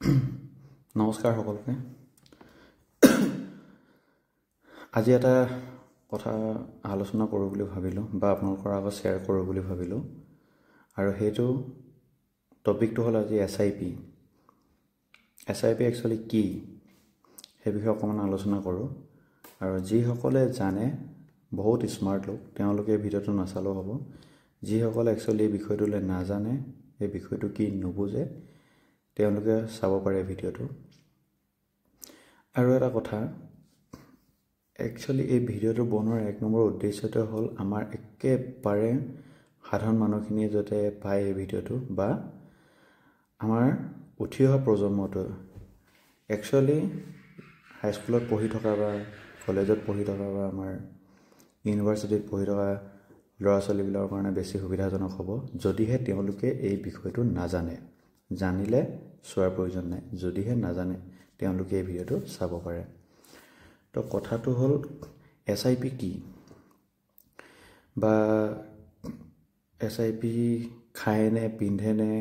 নমস্কাৰ সকলোকে। আজি এটা কথা আলোচনা কৰোঁ বুলি ভাবিলোঁ বা আপোনালোকৰ আগত শ্বেয়াৰ কৰোঁ বুলি ভাবিলোঁ। আৰু সেইটো টপিকটো হ'ল আজি SIP একচুৱেলি কি সেই বিষয়ে অকণমান আলোচনা কৰোঁ। আৰু যিসকলে জানে বহুত স্মাৰ্ট লোক, তেওঁলোকে ভিডিঅ'টো নাচালেও হ'ব। যিসকলে একচুৱেলি এই বিষয়টোলৈ নাজানে, এই বিষয়টো কি নুবুজে, তেওঁলোকে চাব পাৰে ভিডিঅ'টো। আৰু এটা কথা, একচুৱেলি এই ভিডিঅ'টো বনোৱাৰ এক নম্বৰ উদ্দেশ্যটো হ'ল আমাৰ একেবাৰে সাধাৰণ মানুহখিনিয়ে যাতে পায় এই ভিডিঅ'টো, বা আমাৰ উঠি অহা প্ৰজন্মটো একচুৱেলি হাইস্কুলত পঢ়ি থকা বা কলেজত পঢ়ি থকা বা আমাৰ ইউনিভাৰ্চিটিত পঢ়ি থকা ল'ৰা ছোৱালীবিলাকৰ কাৰণে বেছি সুবিধাজনক হ'ব যদিহে তেওঁলোকে এই বিষয়টো নাজানে। জানিলে চোৱাৰ প্ৰয়োজন নাই, যদিহে নাজানে তেওঁলোকে এই ভিডিঅ'টো চাব পাৰে। তো কথাটো হ'ল SIP কি, বা SIP খায়নে পিন্ধেনে।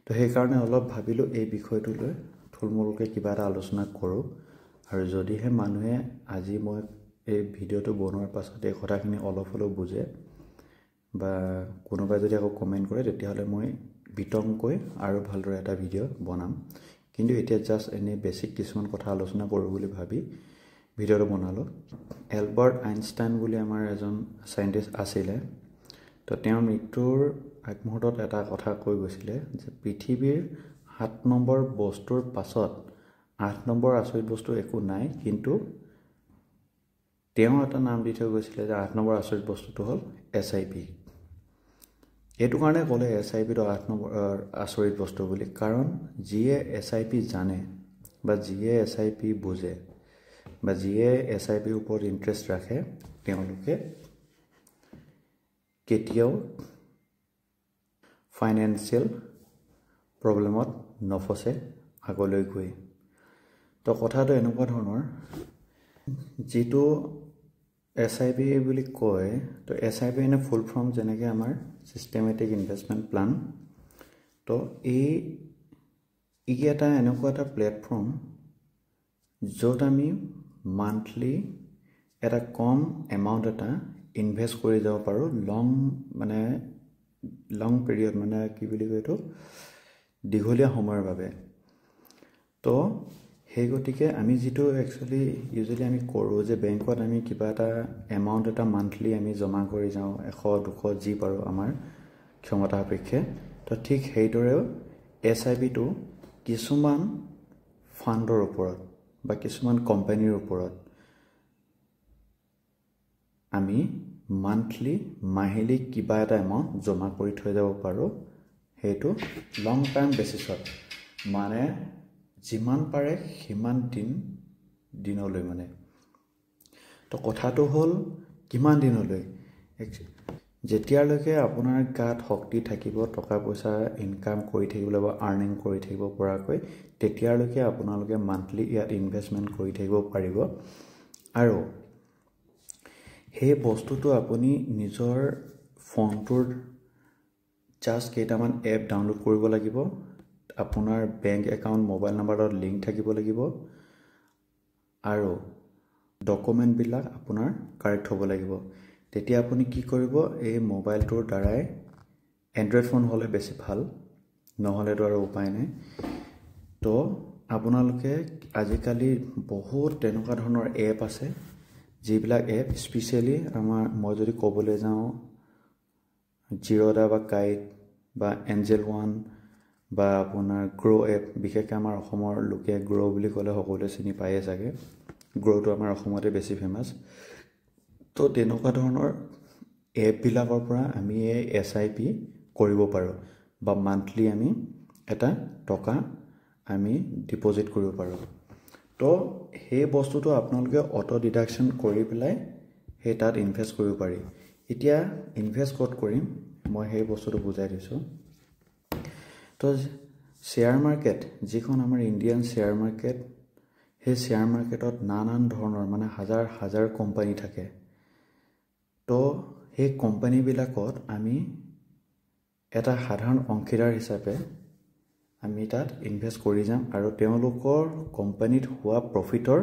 তো সেইকাৰণে অলপ ভাবিলোঁ এই বিষয়টো লৈ থুলমূলকৈ কিবা এটা আলোচনা কৰোঁ। আৰু যদিহে মানুহে আজি মই এই ভিডিঅ'টো বনোৱাৰ পাছত এই কথাখিনি অলপ হ'লেও বুজে, বা কোনোবাই যদি আকৌ কমেণ্ট কৰে, তেতিয়াহ'লে মই বিতংকৈ আৰু ভালদৰে এটা ভিডিঅ' বনাম। কিন্তু এতিয়া জাষ্ট এনেই বেছিক কিছুমান কথা আলোচনা কৰোঁ বুলি ভাবি ভিডিঅ'টো বনালোঁ। এলবাৰ্ট আইনষ্টাইন বুলি আমাৰ এজন চাইণ্টিষ্ট আছিলে। তো তেওঁৰ মৃত্যুৰ আগমুহূৰ্তত এটা কথা কৈ গৈছিলে যে পৃথিৱীৰ 7 নম্বৰ বস্তুৰ পাছত 8 নম্বৰ আচৰিত বস্তু একো নাই, কিন্তু তেওঁ এটা নাম দি থৈ গৈছিলে যে 8 নম্বৰ আচৰিত বস্তুটো হ'ল SIP। এইটো কাৰণে ক'লে SIPটো 8 নম্বৰ আচৰিত বস্তু বুলি, কাৰণ যিয়ে SIP জানে বা যিয়ে SIP বুজে বা যিয়ে SIPৰ ওপৰত ইণ্টাৰেষ্ট ৰাখে, তেওঁলোকে কেতিয়াও ফাইনেন্সিয়েল প্ৰব্লেমত নফচে আগলৈ গৈ। তো কথাটো এনেকুৱা ধৰণৰ, যিটো SIP বুলি কয়, তো SIP এনে ফুল ফৰ্ম যেনেকৈ আমাৰ ছিষ্টেমেটিক ইনভেষ্টমেণ্ট প্লান। তো ই এটা এনেকুৱা এটা প্লেটফৰ্ম য'ত আমি মান্থলি এটা কম এমাউণ্ট এটা ইনভেষ্ট কৰি যাব পাৰোঁ লং পিৰিয়ড, মানে কি বুলি কয় এইটো, দীঘলীয়া সময়ৰ বাবে। তো সেই গতিকে আমি যিটো একচুৱেলি ইউজুৱেলি আমি কৰোঁ যে বেংকত আমি কিবা এটা এমাউণ্ট এটা মান্থলি আমি জমা কৰি যাওঁ, 100, 200 যি পাৰোঁ আমাৰ ক্ষমতা সাপেক্ষে। তো ঠিক সেইদৰেও SIPটো কিছুমান ফাণ্ডৰ ওপৰত বা কিছুমান কোম্পানীৰ ওপৰত আমি মাহিলী কিবা এটা এমাউণ্ট জমা কৰি থৈ যাব পাৰোঁ। সেইটো লং টাৰ্ম বেচিছত, মানে যিমান পাৰে সিমান দিনলৈ মানে। তো কথাটো হ'ল কিমান দিনলৈ, যেতিয়ালৈকে আপোনাৰ গাত শক্তি থাকিব, টকা পইচা ইনকাম কৰি থাকিবলৈ বা আৰ্নিং কৰি থাকিব পৰাকৈ, তেতিয়ালৈকে আপোনালোকে মান্থলি ইয়াত ইনভেষ্টমেণ্ট কৰি থাকিব পাৰিব। আৰু সেই বস্তুটো আপুনি নিজৰ ফোনটোৰ জাষ্ট কেইটামান এপ ডাউনলোড কৰিব লাগিব। আপোনাৰ বেংক একাউণ্ট মোবাইল নাম্বাৰত লিংক থাকিব লাগিব, আৰু ডকুমেণ্টবিলাক আপোনাৰ কাৰেক্ট হ'ব লাগিব। তেতিয়া আপুনি কি কৰিব, এই মোবাইলটোৰ দ্বাৰাই, এণ্ড্ৰইড ফোন হ'লে বেছি ভাল, নহ'লেতো আৰু উপায় নাই। তো আপোনালোকে আজিকালি বহুত তেনেকুৱা ধৰণৰ এপ আছে, যিবিলাক এপ স্পেচিয়েলি মই যদি ক'বলৈ যাওঁ, জিৰ'দা বা কাইট বা এঞ্জেল ওৱান বা আপোনাৰ গ্ৰ' এপ, বিশেষকৈ আমাৰ অসমৰ লোকে গ্ৰ' বুলি ক'লে সকলোৱে চিনি পায়েই চাগে। গ্ৰ'টো আমাৰ অসমতে বেছি ফেমাছ। তো তেনেকুৱা ধৰণৰ এপবিলাকৰ পৰা আমি এই SIP কৰিব পাৰোঁ, বা মান্থলি আমি এটা টকা আমি ডিপ'জিট কৰিব পাৰোঁ। তো সেই বস্তুটো আপোনালোকে অটো ডিডাকশ্যন কৰি পেলাই সেই তাত ইনভেষ্ট কৰিব পাৰি। এতিয়া ইনভেষ্ট ক'ত কৰিম, মই সেই বস্তুটো বুজাই দিছোঁ। তো শ্বেয়াৰ মাৰ্কেট, যিখন আমাৰ ইণ্ডিয়ান শ্বেয়াৰ মাৰ্কেট, সেই শ্বেয়াৰ মাৰ্কেটত নানান ধৰণৰ মানে হাজাৰ কোম্পানী থাকে। তো সেই কোম্পানীবিলাকত আমি এটা সাধাৰণ অংশীদাৰ হিচাপে আমি তাত ইনভেষ্ট কৰি যাম আৰু তেওঁলোকৰ কোম্পানীত হোৱা প্ৰফিটৰ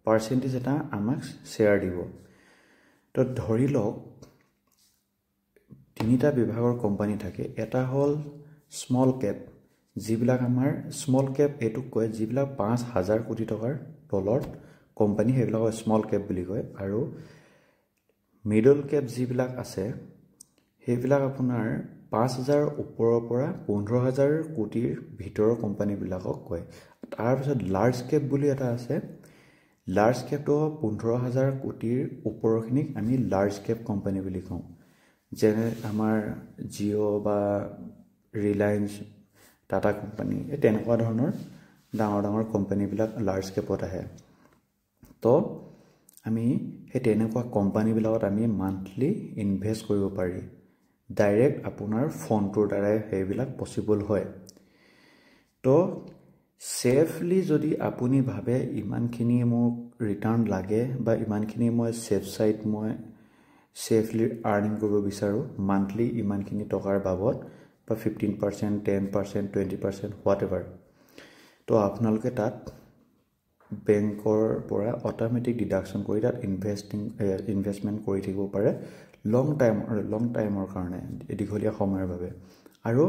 পাৰ্চেণ্টেজ এটা আমাক শ্বেয়াৰ দিব তো ধৰি লওক তিনিটা বিভাগৰ কোম্পানী থাকে এটা হ'ল স্মল কেপ যিবিলাক আমাৰ স্মল কেপ এইটোক কয় যিবিলাক 5,000 কোটি টকাৰ তলত কোম্পানী সেইবিলাকক স্মল কেপ বুলি কয় আৰু মিডল কেপ যিবিলাক আছে সেইবিলাক আপোনাৰ 5,000 ওপৰৰ পৰা 15,000 কোটিৰ ভিতৰৰ কোম্পানীবিলাকক কয় তাৰপিছত লাৰ্জ কেপ বুলি এটা আছে লাৰ্জ কেপটো 15,000 কোটিৰ ওপৰখিনিক আমি লাৰ্জ কেপ কোম্পানী বুলি কওঁ যেনে আমাৰ জিঅ' বা ৰিলায়েন্স টাটা কোম্পানী এই তেনেকুৱা ধৰণৰ ডাঙৰ ডাঙৰ কোম্পানীবিলাক লাৰ্জ কেপত আহে তো আমি সেই তেনেকুৱা কোম্পানীবিলাকত আমি মান্থলি ইনভেষ্ট কৰিব পাৰি ডাইৰেক্ট আপোনাৰ ফোনটোৰ দ্বাৰাই সেইবিলাক পচিবল হয় তো সেফলি যদি আপুনি ভাবে ইমানখিনি মোক ৰিটাৰ্ণ লাগে বা ইমানখিনি মই সেফ সাইড মই সেফলি আৰ্নিং কৰিব বিচাৰো মান্থলি ইমানখিনি টকাৰ বাবদ বা 15% 10% 20% হোৱাটএভাৰ তো আপোনালোকে তাত বেংকৰ পৰা অটোমেটিক ডিডাকশন কৰি তাত ইনভেষ্টমেন্ট কৰি থাকিব পাৰে লং টাইমৰ কাৰণে দীঘলীয়া সময়ৰ বাবে আৰু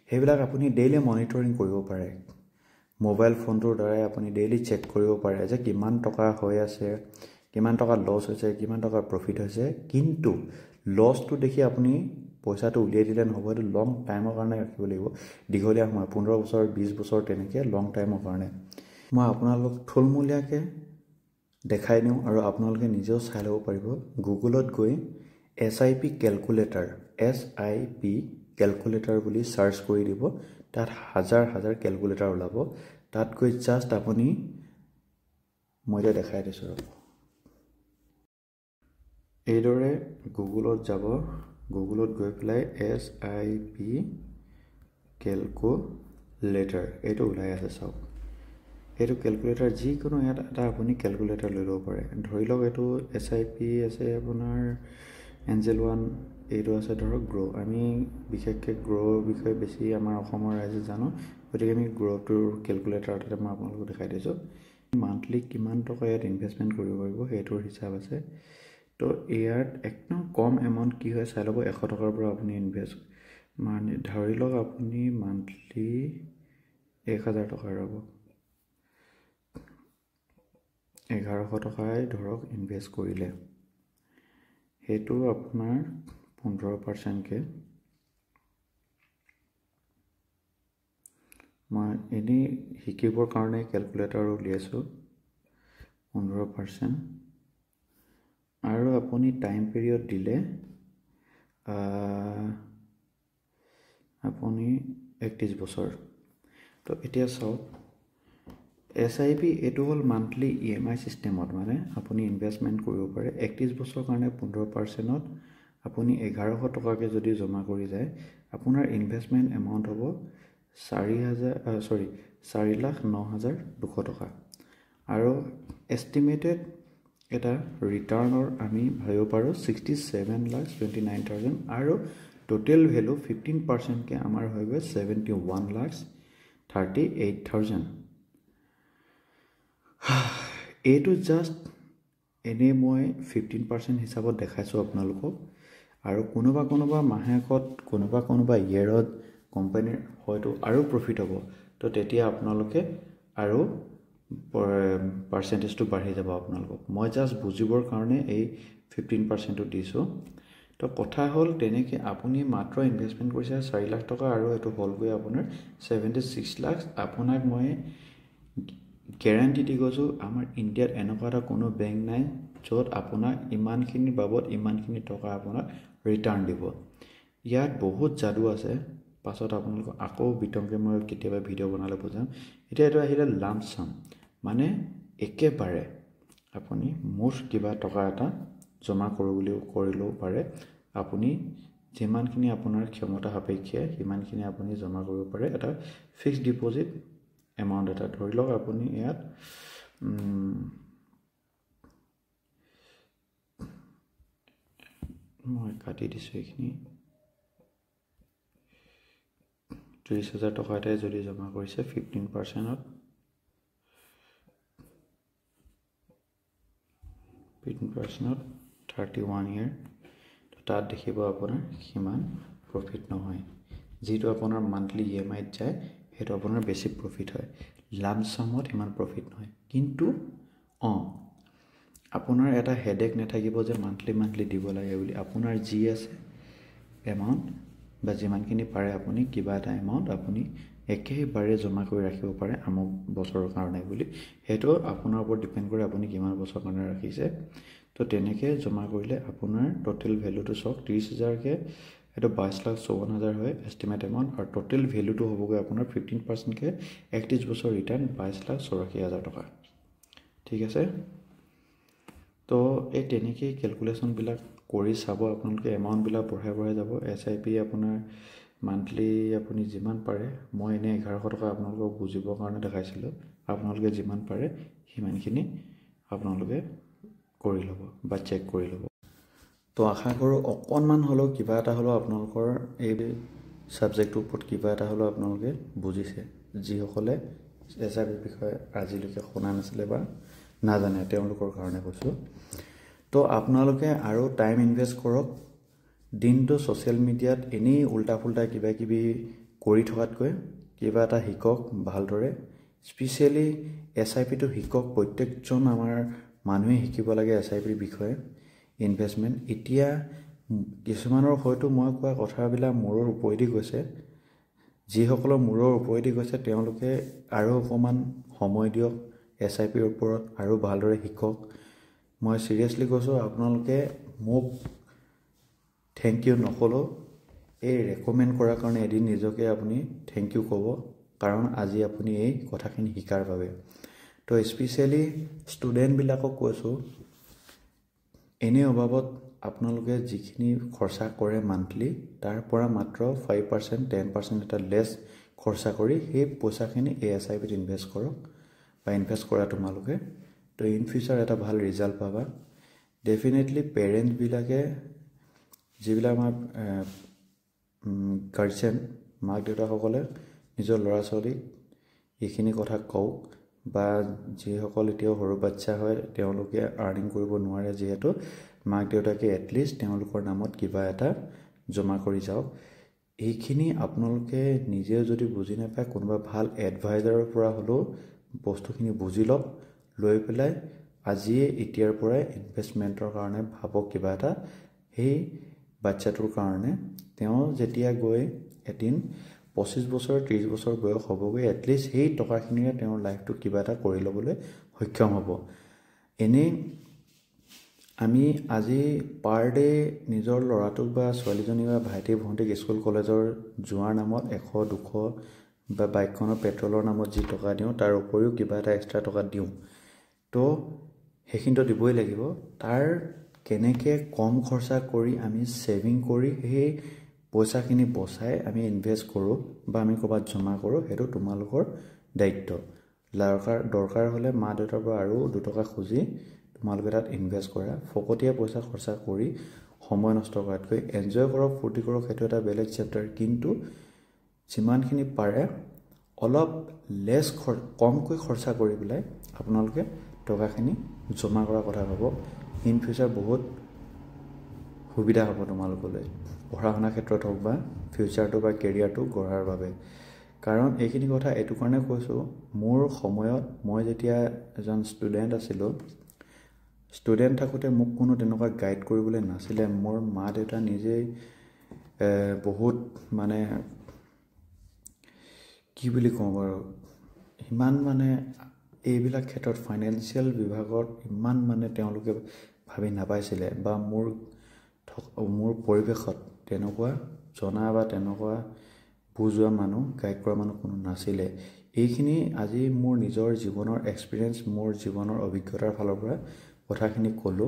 সেইবিলাক আপুনি ডেইলি মনিটৰিং কৰিব পাৰে মোবাইল ফোনটোৰ দ্বাৰা আপুনি ডেইলি চেক কৰিব পাৰে যে কিমান টকা হৈ আছে কিমান টকা লছ হৈছে কিমান টকা প্ৰফিট হৈছে কিন্তু লছটো দেখি আপুনি পইচাটো উলিয়াই দিলে নহব এটো লং টাইমৰ কাৰণে ৰাখিব লাগিব দীঘলীয়া সময় 15 বছৰ 20 বছৰ তেনেকৈ লং টাইমৰ কাৰণে মই আপোনালোক থুলমূলীয়াকৈ দেখাই দিওঁ আৰু আপোনালোকে নিজেও চাই ল'ব পাৰিব গুগলত গৈ SIP ক্যালকুলেটৰ SIP ক্যালকুলেটৰ বুলি সাৰ্চ কৰি দিব তাত হাজাৰ হাজাৰ ক্যালকুলেটৰ ওলাব তাত গৈ জাস্ট আপুনি মই দেখাই দিছো এইদৰে গুগলত যাব গুগলত গৈ পেলাই SIP ক্যালকুলেটৰ এইটো ওলাই আছে চাওক এইটো ক্যালকুলেটৰ যিকোনো এটা আপুনি ক্যালকুলেটৰ লৈ ল'ব পাৰে ধৰি লওক এইটো SIP আছে আপোনাৰ এঞ্জেল 1 এইটো আছে ধৰক গ্ৰো আমি বিশেষকৈ গ্ৰোৰ বিষয়ে বেছি আমাৰ অসমৰ ৰাইজে জানো গতিকে আমি গ্ৰোটোৰ ক্যালকুলেটৰ এটা মই আপোনালোকক দেখাই দিছো মান্থলি কিমান টকা ইয়াত ইনভেষ্টমেন্ট কৰিব পাৰিব সেইটোৰ হিচাপ আছে তো ইয়াত একদম কম এমাউন্ট কি হয় চাই ল'ব 100 টকাৰ পৰা আপুনি ইনভেষ্ট মানে ধৰি লওক আপুনি মান্থলি 1000 টকা ৰব 1100 টকাই ধৰক ইনভেষ্ট কৰিলে হেতু আপোনাৰ 15% কে মই এনে হিকিবৰ কাৰণে ক্যালকুলেটৰ উলিয়াইছো 15% আৰু আপুনি টাইম পিৰিয়ড দিলে আপুনি 31 বছৰ তো এতিয়া চাওক SIP এটো হল মান্থলি EMI সিস্টেমত মানে আপুনি ইনভেষ্টমেন্ট কৰিব পাৰে 31 বছৰ কাৰণে 15%ত আপুনি 1100 টকাকে যদি জমা কৰি যায় আপোনাৰ ইনভেষ্টমেন্ট এমাউন্ট হ'ব 4,09,200 টকা আৰু এস্টিমেটেড এটা ৰিটাৰ্ণৰ আমি ভাবিব পাৰো 67,29,000 আৰু টোটেল ভ্যালু 15% কে আমাৰ হৈ গৈ 71,38,000 এইটো জাস্ট এনে মই 15% হিচাপত দেখাইছো আপোনালোকক আৰু কোনোবা মাহেকত কোনোবা ইয়াৰত কোম্পানীৰ হয়তো আৰু প্ৰফিট হ'ব তো তেতিয়া আপোনালোকে আৰু পাৰ্চেন্টেজটো বাঢ়ি যাব আপোনালোকক মই জাস্ট বুজিবৰ কাৰণে এই 15% দিছো তো কথা হল তেনেকে আপুনি মাত্ৰ ইনভেষ্টমেন্ট কৰিছে 4 লাখ টকা আৰু এটো হল গৈ আপোনাৰ 76 লাখ আপোনাক মই গ্যাৰান্টি দি গৈছো আমাৰ ইন্ডিয়াত এনেকুৱা কোনো বেংক নাই যত আপোনাক ইমানখিনি বাবদ ইমানখিনি টকা আপোনাক ৰিটাৰ্ণ দিব ইয়াত বহুত জাদু আছে পাছত আপোনালোক আকৌ বিতংকে মই কেতিয়াবা ভিডিও বনালে বুজাম এটা এটো আহিলে লাম্প সাম মানে একেবাৰে আপুনি মুঠ কিবা টকা এটা জমা কৰিলেও পাৰে আপুনি যিমানখিনি আপোনাৰ ক্ষমতা সাপেক্ষে সিমানখিনি আপুনি জমা কৰিব পাৰে এটা ফিক্সড ডিপোজিট এমাউন্ট এটা ধৰি লওক আপুনি ইয়াত মই কাটি দিছো এইখিনি 30,000 টকা এটাই যদি জমা কৰিছে 15%ত 31 ইয়াৰ তো তাত দেখিব আপোনাৰ সিমান প্ৰফিট নহয় যিটো আপোনাৰ মান্থলি EMI ত যায় সেইটো আপোনাৰ বেছি প্ৰফিট হয় লামসামত ইমান প্ৰফিট নহয় কিন্তু আপোনাৰ এটা হেডেক নাথাকিব যে মান্থলি দিব লাগে বুলি আপোনাৰ যি আছে এমাউণ্ট বা যিমানখিনি পাৰে আপুনি কিবা এটা এমাউণ্ট আপুনি একেবাৰে জমা কৰি ৰাখিব পাৰে আমুক বছৰৰ কাৰণে বুলি সেইটো আপোনাৰ ওপৰত ডিপেণ্ড কৰে আপুনি কিমান বছৰ কাৰণে ৰাখিছে তো তেনেকৈ জমা কৰিলে আপোনাৰ টোটেল ভেলুটো চাওক 30,000 কে এটা 22,54,000 হয় এষ্টিমেট এমাউণ্ট আৰু টোটেল ভেলুটো হ'বগৈ আপোনাৰ 15% কে 31 বছৰ ৰিটাৰ্ণ 22,84,000 টকা ঠিক আছে তো এই তেনেকৈ ক্যালকুলেশনবিলাক কৰি চাব আপোনালোকে এমাউণ্টবিলাক বঢ়াই যাব SIP আপোনাৰ মান্থলি আপুনি যিমান পাৰে মই এনে 1100 টকা আপোনালোকক বুজিবৰ কাৰণে দেখাইছিলোঁ আপোনালোকে যিমান পাৰে সিমানখিনি আপোনালোকে কৰি ল'ব বা চেক কৰি ল'ব তো আশা কৰোঁ অকণমান হ'লেও কিবা এটা হ'লেও আপোনালোকৰ এই সাবজেক্টৰ ওপৰত কিবা এটা হ'লেও আপোনালোকে বুজিছে যিসকলে SIP বিষয়ে আজিলৈকে শুনা নাছিলে বা নাজানে তেওঁলোকৰ কাৰণে কৈছোঁ তো আপোনালোকে আৰু টাইম ইনভেষ্ট কৰক দিনটো সোশ্যাল মিডিয়াত এনেই উল্টা ফুল্টা কিবা কিবি কৰি থকাতকৈ কিবা এটা শিকক ভালদৰে স্পেশালি SIP টো শিকক প্ৰত্যেকজন আমাৰ মানুহে শিকিব লাগে SIP বিষয়ে ইনভেষ্টমেন্ট এতিয়া কিছুমানৰ হয়তো মই কোৱা কথাবিলাক মূৰৰ ওপৰেদি গৈছে যিসকলৰ মূৰৰ ওপৰেদি গৈছে তেওঁলোকে আৰু অকমান সময় দিয়ক SIP ৰ ওপৰত আৰু ভালদৰে শিকক মই সিৰিয়াসলি কৈছো আপোনালোকে মোক থ্যাংক ইউ নকলো এই ৰেকমেন্ড কৰাৰ কাৰণে এদিন নিজকে আপুনি থ্যাংক ইউ ক'ব কাৰণ আজি আপুনি এই কথাখিনি শিকাৰ বাবে তো স্পেশালি ষ্টুডেন্ট বিলাকক কৈছো এনে অভাৱত আপোনালোকে যিখিনি খৰচা কৰে মান্থলি তাৰ পৰা মাত্ৰ 5% 10% এটা লেছ খৰচা কৰি সেই পইচাখিনি SIP ত ইনভেষ্ট কৰক বা ইনভেষ্ট কৰা তোমালোকে তো ইন ফিউচাৰ এটা ভাল ৰিজাল্ট পাবা ডেফিনেটলি পেৰেন্টস বিলাকে যিবিলাক আমাৰ গাৰ্জিয়ান মাক দেউতাকসকলে নিজৰ ল'ৰা ছোৱালীক এইখিনি কথা কওক বা যিসকল এতিয়াও সৰু বাচ্চা হয় তেওঁলোকে আৰ্নিং কৰিব নোৱাৰে যিহেতু মাক দেউতাকে এটলিষ্ট তেওঁলোকৰ নামত কিবা এটা জমা কৰি যাওক এইখিনি আপোনালোকে নিজে যদি বুজি নাপায় কোনোবা ভাল এডভাইজাৰৰ পৰা হলো বস্তুখিনি বুজি লওক লৈ পেলাই আজিয়ে এতিয়াৰ পৰা ইনভেষ্টমেন্টৰ কাৰণে ভাবক কিবা এটা সেই বাচ্চাটোৰ কাৰণে তেওঁ যেতিয়া গৈ এদিন 25 বছৰ 30 বছৰ বয়স হ'বগৈ এটলিষ্ট সেই টকাখিনিৰে তেওঁৰ লাইফটো কিবা এটা কৰি ল'বলৈ সক্ষম হ'ব এনে আমি আজি পাৰ ডে নিজৰ ল'ৰাটোক বা ছোৱালীজনী বা ভাইটি ভণ্টিক স্কুল কলেজৰ যোৱাৰ নামত 100 200 বা বাইকখনৰ পেট্ৰলৰ নামত যি টকা দিওঁ তাৰ উপৰিও কিবা এটা এক্সট্ৰা টকা দিওঁ তো হেখিনটো দিবই লাগিব তাৰ কেনেকে কম খৰচা কৰি আমি সেভিং কৰি সেই পইচাখিনি বচাই আমি ইনভেষ্ট কৰো বা আমি কৰবাত জমা কৰো হেতু তোমালোকৰ দায়িত্ব দৰকাৰ হলে মা দেউতাৰ পৰা আৰু 2 টকা খুজি তোমালোকে তাত ইনভেষ্ট কৰা ফকতীয়া পইচা খৰচা কৰি সময় নষ্ট কৰাতকৈ এনজয় কৰক ফুৰ্তি কৰক হেতু এটা বেলেগ চেপ্টাৰ কিন্তু যিমানখিনি পাৰে অলপ লেছ কমকৈ খৰচা কৰি পেলাই আপোনালোকে টকাখিনি জমা কৰা কথা হ'ব ইন ফিউচাৰ বহুত সুবিধা হ'ব তোমালোকলৈ পঢ়া-শুনা ক্ষেত্ৰত হওক বা ফিউচাৰটো বা কেৰিয়াৰটো গঢ়াৰ বাবে কাৰণ এইখিনি কথা এটো কাৰণে কৈছো মোৰ সময়ত মই যেতিয়া এজন ষ্টুডেন্ট আছিলো ষ্টুডেন্ট থাকোতে মোক কোনো তেনেকুৱা গাইড কৰিবলৈ নাছিলে মোৰ মা দেউতা নিজে বহুত মানে কি বুলি কওঁ বাৰু ইমান মানে এইবিলাক ক্ষেত্ৰত ফাইনান্সিয়াল বিভাগত ইমান মানে তেওঁলোকে ভাবি নাপাইছিলে বা মোৰ পৰিবেশত তেনেকুৱা জনা বা তেনেকুৱা বুজোৱা মানুহ গাইড কৰা মানুহ কোনো নাছিলে এইখিনি আজি মোৰ নিজৰ জীৱনৰ এক্সপেৰিয়েন্স মোৰ জীৱনৰ অভিজ্ঞতাৰ ফালৰ পৰা কথাখিনি কলো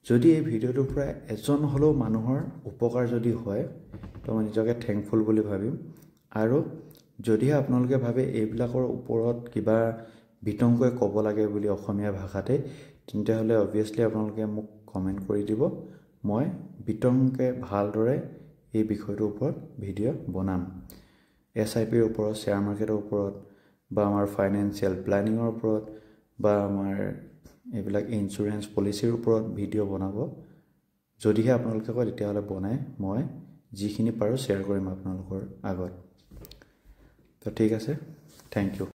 যদি এই ভিডিওটোৰ পৰা এজন হলেও মানুহৰ উপকাৰ যদি হয় তো মই নিজকে থ্যাঙ্কফুল বুলি ভাবিম আৰু যদি আপোনালোকে ভাবে এইবিলাকৰ ওপৰত কিবা বিতংকৈ ক'ব লাগে বুলি অসমীয়া ভাষাতে তেন্তে হলে অবিয়াসলি আপোনালোকে মোক কমেন্ট কৰি দিব মই বিতংকৈ ভালদৰে এই বিষয়টোৰ ওপৰত ভিডিও বনাম SIPৰ ওপৰত, শ্বেয়াৰ মাৰ্কেটৰ ওপৰত, বা আমাৰ ফাইনেন্সিয়েল প্লেনিঙৰ ওপৰত, বা আমাৰ এইবিলাক ইঞ্চুৰেঞ্চ পলিচিৰ ওপৰত ভিডিঅ' বনাব। যদিহে আপোনালোকে কয় তেতিয়াহ'লে বনাই মই যিখিনি পাৰোঁ শ্বেয়াৰ কৰিম আপোনালোকৰ আগত। তো ঠিক আছে, থেংক ইউ।